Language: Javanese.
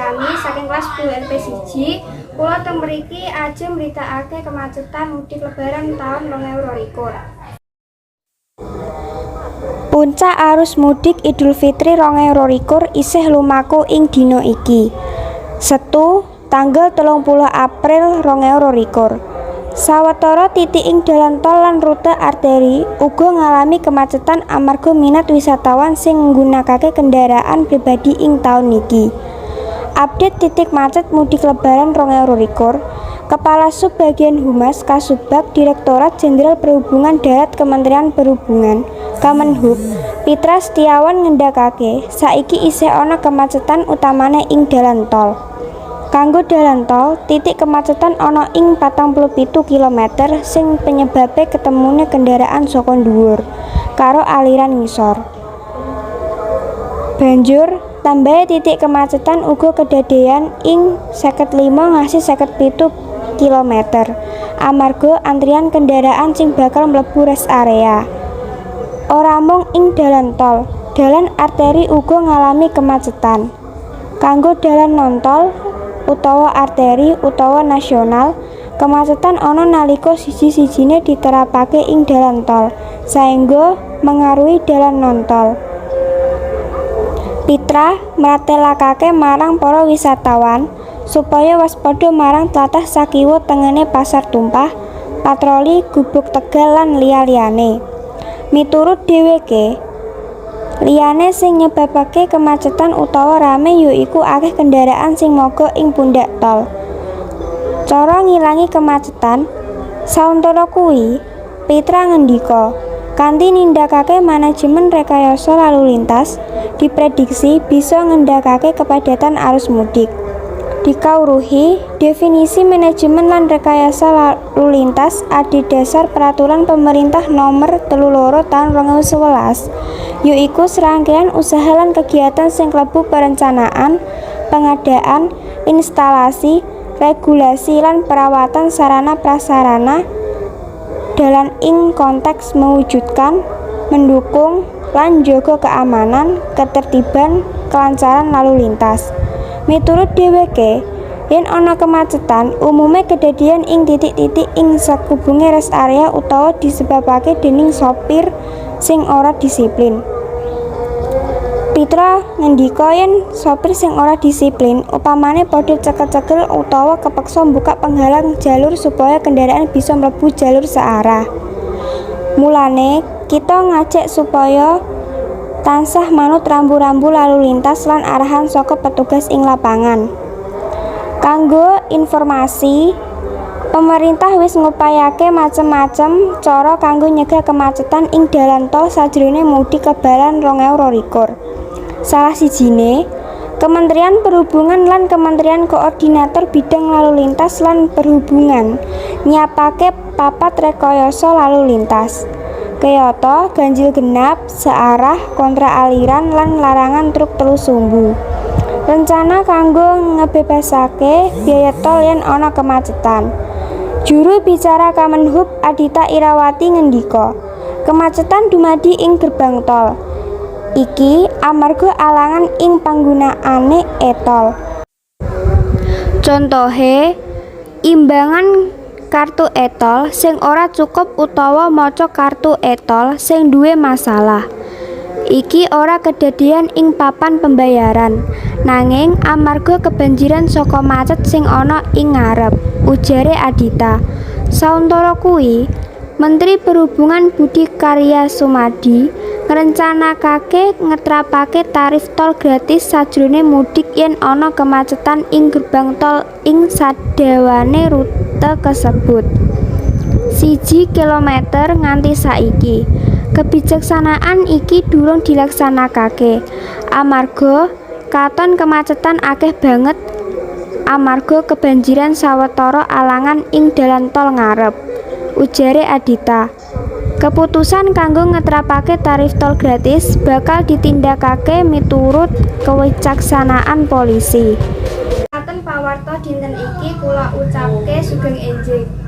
Aryani saking kelas 10 LP1. Kula teng mriki ajeng mritakake kemacetan mudik lebaran tahun 2022. Puncak arus mudik Idul Fitri 2022 isih lumaku ing dina iki. Setu tanggal 30 April 2022. Sawetara titik ing dalan tol lan rute arteri uga ngalami kemacetan amarga minat wisatawan sing nggunakake kendaraan pribadi ing taun iki. Update titik macet mudik lebaran 2022. Kepala Subbagian Humas Kasubag Direktorat Jenderal Perhubungan Darat Kementerian Perhubungan Kemenhub Pitra Setiawan ngendakake saiki isih ana kemacetan utamane ing dalan tol. Kanggo dalan tol, titik kemacetan ana ing 47 km sing penyebabe ketemune kendaraan saka dhuwur karo aliran ngisor. Banjur tambahe titik kemacetan uga kedadean ing 55 ngasih 57 km amarga antrian kendaraan sing bakal mlebu rest area. Ora mung ing dalan tol, dalan arteri uga ngalami kemacetan. Kanggo dalan non-tol utawa arteri utawa nasional, kemacetan ana nalika siji-sijine diterapake ing dalan tol saengga mengaruhi dalan non-tol. Pitra mratelakake marang para wisatawan supaya waspada marang tlatah sakiwa tengene Pasar Tumpah, patroli Gubug Tegal lan liya-liyane. Miturut dheweke, liyane sing nyebabake kemacetan utawa rame yaiku akeh kendaraan sing mogok ing pundak tol. Cara ngilangi kemacetan, sauntara kuwi, Pitra ngendika, kanthi nindakake manajemen rekayasa lalu lintas, diprediksi bisa ngendakake kepadatan arus mudik. Dikawruhi, definisi manajemen lan rekayasa lalu lintas adhedhasar Peraturan Pemerintah Nomor 32 Tahun 2011, yaiku serangkaian usaha lan kegiatan sing klebu perencanaan, pengadaan, instalasi, regulasi lan perawatan sarana prasarana dalan ing konteks mewujudkan, mendukung, lan njaga keamanan, ketertiban, kelancaran lalu lintas. Miturut dheweke, yen ana kemacetan, umume kedadian ing titik-titik ing sakubenge rest area utawa disebabake dening sopir sing ora disiplin. Pitra ngendika yen sopir sing ora disiplin upamane padha cekel-cekel utawa kepeksa buka penghalang jalur supaya kendaraan bisa mlebu jalur searah. Mulane kita ngajak supaya tansah manut rambu-rambu lalu lintas lan arahan saka petugas ing lapangan. Kanggo informasi, pemerintah wis ngupayake macem-macem cara kanggo nyegah kemacetan ing dalan tol sajroning mudik lebaran 2022. Salah sijine, Kementerian Perhubungan lan Kementerian Koordinator Bidang Lalu Lintas lan Perhubungan nyiapake papat rekayasa lalu lintas. Kayata ganjil genap, searah, kontra aliran lan larangan truk telu sumbu. Rencana kanggo ngebebasake biaya tol yen ana kemacetan. Juru bicara Kemenhub Adita Irawati ngendika, kemacetan dumadi ing gerbang tol iki amarga alangan ing panggunaane e-tol. Contohe, imbangan kartu e-tol sing ora cukup utawa maca kartu e-tol sing duwe masalah. Iki ora kedadian ing papan pembayaran, nanging amarga kebanjiran saka macet sing ana ing ngarep, ujare Adita. Sauntara kuwi, Menteri Perhubungan Budi Karya Sumadi ngrencanakake ngetrapake tarif tol gratis sajroning mudik yen ana kemacetan ing gerbang tol ing sadawane rute kasebut. 1 km nganti saiki. Kebijaksanaan iki durung dilaksanakake amarga katon kemacetan akeh banget amarga kebanjiran sawetara alangan ing dalan tol ngarep, ujare Adita. Keputusan kanggo ngetrapake tarif tol gratis bakal ditindakake miturut kewicaksanaan polisi. Katen pawarta dinten iki kula ucapke sugeng enjing.